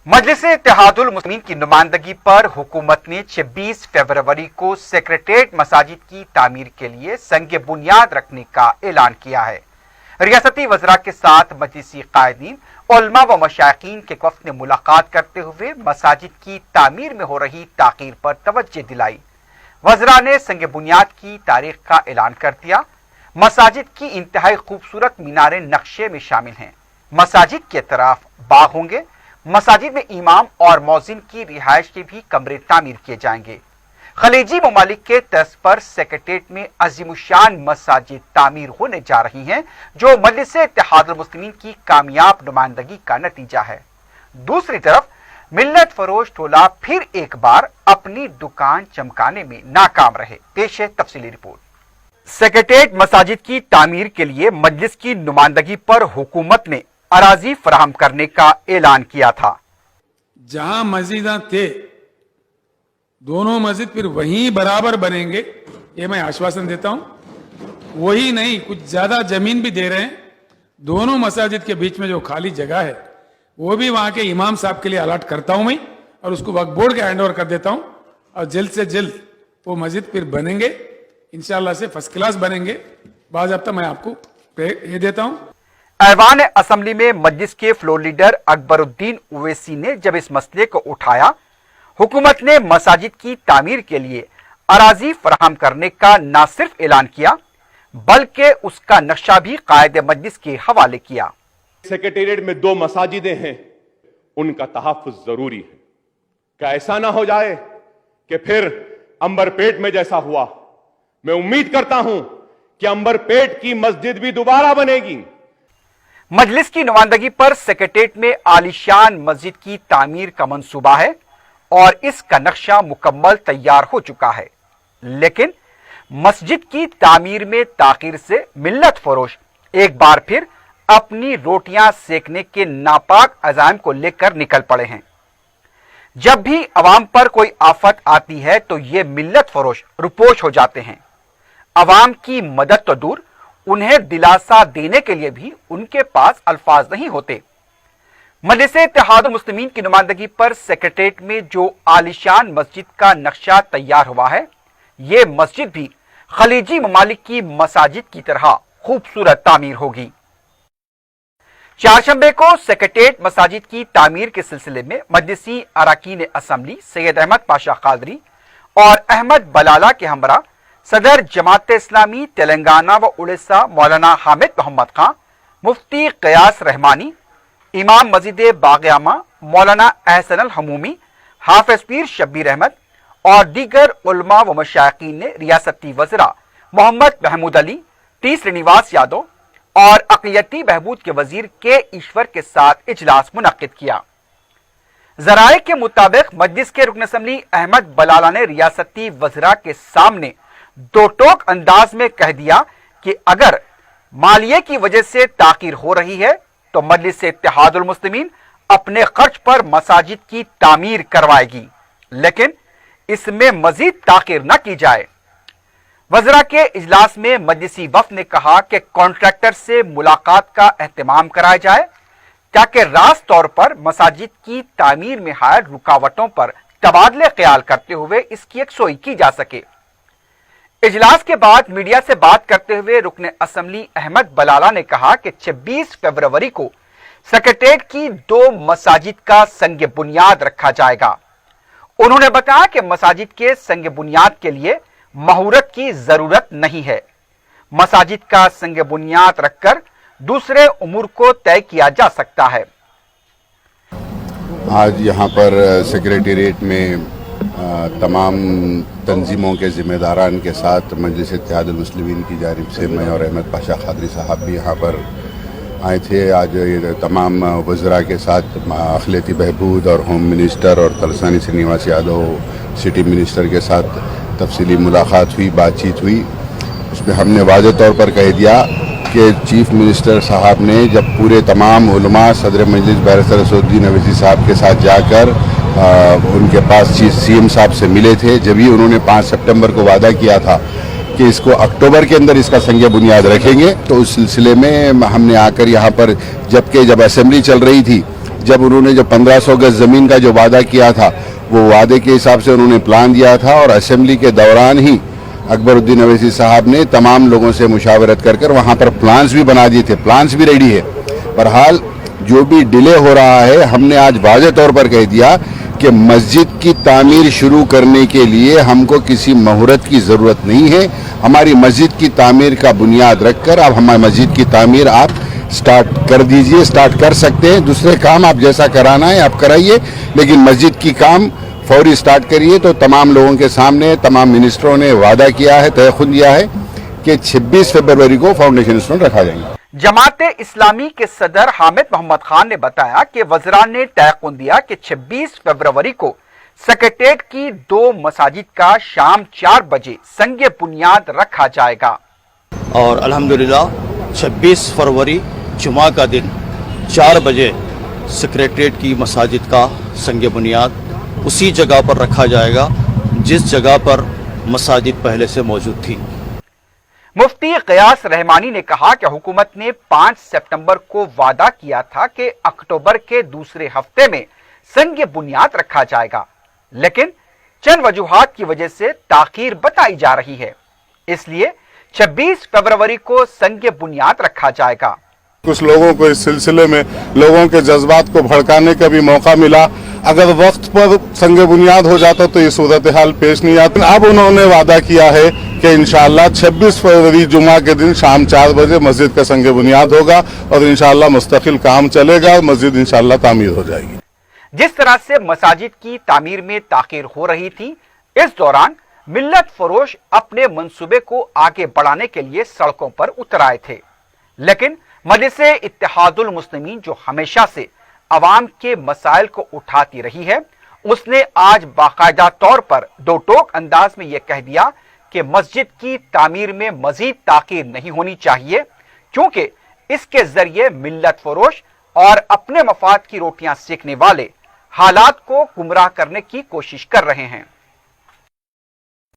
मजलिस इत्तेहादुल मुस्लिमीन की नुमाइंदगी पर हुकूमत ने 26 फरवरी को सेक्रेटेरिएट मसाजिद की तामीर के लिए संग बुनियाद रखने का ऐलान किया है। रियासती वज़रा के साथ मजलिसी कायदीन, उलमा व मशाइखीन के वफ़द ने मुलाकात करते हुए मसाजिद की तामीर में हो रही ताख़ीर पर तवज्जो दिलाई। वज़रा ने संग बुनियाद की तारीख का ऐलान कर दिया। मसाजिद की इंतहाई खूबसूरत मीनारें नक्शे में शामिल हैं। मसाजिद के तरफ बाग होंगे। मसाजिद में इमाम और मौज़िन की रिहाइश के भी कमरे तामीर किए जाएंगे। खलीजी ममालिक के तर्ज पर सेक्रेटेरिएट में अजीमुशान मसाजिद तामीर होने जा रही हैं, जो मजलिस इत्तेहादुल मुस्लिमीन की कामयाब नुमाइंदगी का नतीजा है। दूसरी तरफ मिल्लत फरोश टोला फिर एक बार अपनी दुकान चमकाने में नाकाम रहे। पेश है तफसीली रिपोर्ट। सेक्रेटेरिएट मसाजिद की तामीर के लिए मजलिस की नुमाइंदगी पर हुकूमत ने अराजी फराहम करने का ऐलान किया था। जहां मस्जिदां थे दोनों मस्जिद फिर वहीं बराबर बनेंगे, ये मैं आश्वासन देता हूं। वही नहीं, कुछ ज्यादा जमीन भी दे रहे हैं। दोनों मसाजिद के बीच में जो खाली जगह है वो भी वहां के इमाम साहब के लिए अलॉट करता हूं मैं, और उसको वक्फ बोर्ड के हैंड ओवर कर देता हूं, और जल्द से जल्द वो मस्जिद फिर बनेंगे। इंशाअल्लाह से फर्स्ट क्लास बनेंगे। बाज़ाब्ता मैं आपको ये देता हूं। ऐवान असम्बली में मजलिस के फ्लोर लीडर अकबरुद्दीन ओवैसी ने जब इस मसले को उठाया, हुकूमत ने मसाजिद की तामीर के लिए अराजी फराहम करने का न सिर्फ ऐलान किया, बल्कि उसका नक्शा भी कायदे मजलिस के हवाले किया। सेक्रेटेरिएट में 2 मसाजिदें हैं, उनका तहफ़्फ़ुज़ जरूरी है। क्या ऐसा ना हो जाए कि फिर अंबरपेट में जैसा हुआ। मैं उम्मीद करता हूं कि अंबरपेट की मस्जिद भी दोबारा बनेगी। मजलिस की नुमाइंदगी पर सेक्रेटेरिएट में आलीशान मस्जिद की तामीर का मंसूबा है और इसका नक्शा मुकम्मल तैयार हो चुका है, लेकिन मस्जिद की तामीर में ताख़ीर से मिल्लत फरोश एक बार फिर अपनी रोटियां सेकने के नापाक अज़ाइम को लेकर निकल पड़े हैं। जब भी अवाम पर कोई आफत आती है तो ये मिल्लत फरोश रुपोश हो जाते हैं। अवाम की मदद तो दूर, उन्हें दिलासा देने के लिए भी उनके पास अल्फाज नहीं होते। मजलिस इत्तेहादुल मुस्लिमीन की नुमाइंदगी पर सेक्रेटेरिएट में जो आलीशान मस्जिद का नक्शा तैयार हुआ है, ये मस्जिद भी खलीजी ममालिक की मसाजिद की तरह खूबसूरत तामीर होगी। चारशंबे को सेक्रेटेरिएट मसाजिद की तामीर के सिलसिले में मजलिसी अरकान असम्बली सैयद अहमद पाशा कादरी और अहमद बलाला के हमरा सदर जमात इस्लामी तेलंगाना व उड़ीसा मौलाना हामिद मोहम्मद खां, मुफ्ती क़यास रहमानी, इमाम मस्जिद बाग़यामा मौलाना अहसन अल हमूमी, हाफिज पीर शब्बीर अहमद और दीगर उलमा व मशाइखीन ने रियासती वज़रा मोहम्मद महमूद अली, टी श्रीनिवास यादव और अक़लियती बहबूद के वजीर के ईश्वर के साथ इजलास मुनक्किद किया। ज़राए के मुताबिक मजलिस के रुकन असम्बली अहमद बलाला ने रियासती वज़रा के सामने दो टोक अंदाज में कह दिया कि अगर मालिये की वजह से ताख़ीर हो रही है तो मजलिस इत्तेहादुल मुस्लिमीन अपने खर्च पर मसाजिद की तामीर करवाएगी, लेकिन इसमें मजीद ताख़ीर न की जाए। वज़रा के इजलास में मजलिसी वफ़द ने कहा कि कॉन्ट्रैक्टर से मुलाकात का एहतमाम कराया जाए ताकि रास्त तौर पर मसाजिद की तामीर में हायल रुकावटों पर तबादले ख्याल करते हुए इसकी यकसोई की जा सके। इजलास के बाद मीडिया से बात करते हुए रुकन असम्बली अहमद बलाला ने कहा कि 26 फरवरी को सेक्रेटेरिएट की 2 मसाजिद का संग बुनियाद रखा जाएगा। उन्होंने बताया कि मसाजिद के संग बुनियाद के लिए महूरत की जरूरत नहीं है। मसाजिद का संग बुनियाद रखकर दूसरे उमूर को तय किया जा सकता है। आज यहाँ पर सेक्रेटेरिएट में तमाम तंजीमों के ज़िम्मेदारान के साथ मजलिस इत्तेहादुल मुस्लिमीन की जानिब से मैं और अहमद पाशा कादरी साहब भी यहाँ पर आए थे। आज ये तमाम वज़रा के साथ अक़लियती बहबूद और होम मिनिस्टर और तलसानी श्रीनिवास यादव सिटी मिनिस्टर के साथ तफसीली मुलाकात हुई, बातचीत हुई। उसमें हमने वाज़ेह तौर पर कह दिया कि चीफ मिनिस्टर साहब ने जब पूरे तमाम उलमा सदर मजलिस बैरिस्टर असदुद्दीन अवैसी साहब के साथ जाकर उनके पास सीएम साहब से मिले थे, जब ही उन्होंने 5 सितंबर को वादा किया था कि इसको अक्टूबर के अंदर इसका संग बुनियाद रखेंगे, तो उस सिलसिले में हमने आकर यहाँ पर जब असेंबली चल रही थी जब उन्होंने जो 1500 गज ज़मीन का जो वादा किया था वो वादे के हिसाब से उन्होंने प्लान दिया था और असेंबली के दौरान ही अकबरुद्दीन अवैसी साहब ने तमाम लोगों से मुशावरत कर वहाँ पर प्लान्स भी बना दिए थे, प्लान्स भी रेडी है। बहरहाल जो भी डिले हो रहा है, हमने आज वाज़ेह तौर पर कह दिया कि मस्जिद की तामीर शुरू करने के लिए हमको किसी मुहूर्त की ज़रूरत नहीं है। हमारी मस्जिद की तामीर का बुनियाद रखकर अब हमारी मस्जिद की तामीर आप स्टार्ट कर दीजिए, स्टार्ट कर सकते हैं। दूसरे काम आप जैसा कराना है आप कराइए, लेकिन मस्जिद की काम फौरी स्टार्ट करिए। तो तमाम लोगों के सामने तमाम मिनिस्टरों ने वादा किया है, तय खुद दिया है कि 26 फरवरी को फाउंडेशन स्टोन रखा जाएगा। जमात इस्लामी के सदर हामिद मोहम्मद खान ने बताया कि वज़रा ने तयक़ुन दिया कि 26 फरवरी को सेक्रेटेरिएट की 2 मसाजिद का शाम 4 बजे संगे बुनियाद रखा जाएगा। और अल्हम्दुलिल्लाह 26 फरवरी जुमा का दिन 4 बजे सेक्रेटेरिएट की मसाजिद का संगे बुनियाद उसी जगह पर रखा जाएगा जिस जगह पर मसाजिद पहले से मौजूद थी। मुफ्ती क़यास रहमानी ने कहा कि हुकूमत ने 5 सितंबर को वादा किया था कि अक्टूबर के दूसरे हफ्ते में संग बुनियाद रखा जाएगा, लेकिन चंद वजूहात की वजह से ताखीर बताई जा रही है, इसलिए 26 फरवरी को संग बुनियाद रखा जाएगा। कुछ लोगों को इस सिलसिले में लोगों के जज्बात को भड़काने का भी मौका मिला। अगर वक्त पर संगे बुनियाद हो जाता तो ये सूरत हाल पेश नहीं आती। अब उन्होंने वादा किया है कि इंशाअल्लाह 26 फरवरी जुमा के दिन शाम 4 बजे मस्जिद का संगे बुनियाद होगा और इंशाअल्लाह मुस्तकिल काम चलेगा, मस्जिद इंशाअल्लाह तामीर हो जाएगी। जिस तरह से मसाजिद की तामीर में ताखीर हो रही थी, इस दौरान मिल्लत फरोश अपने मंसूबे को आगे बढ़ाने के लिए सड़कों पर उतर आए थे, लेकिन मजलिसे इत्तेहादुल मुस्लिमीन जो हमेशा से अवाम के मसाइल को उठाती रही है, उसने आज बाकायदा तौर पर दो टोक अंदाज में यह कह दिया कि मस्जिद की तामीर में मजीद ताखीर नहीं होनी चाहिए, क्योंकि इसके जरिए मिल्लत फरोश और अपने मफाद की रोटियां सेकने वाले हालात को गुमराह करने की कोशिश कर रहे हैं।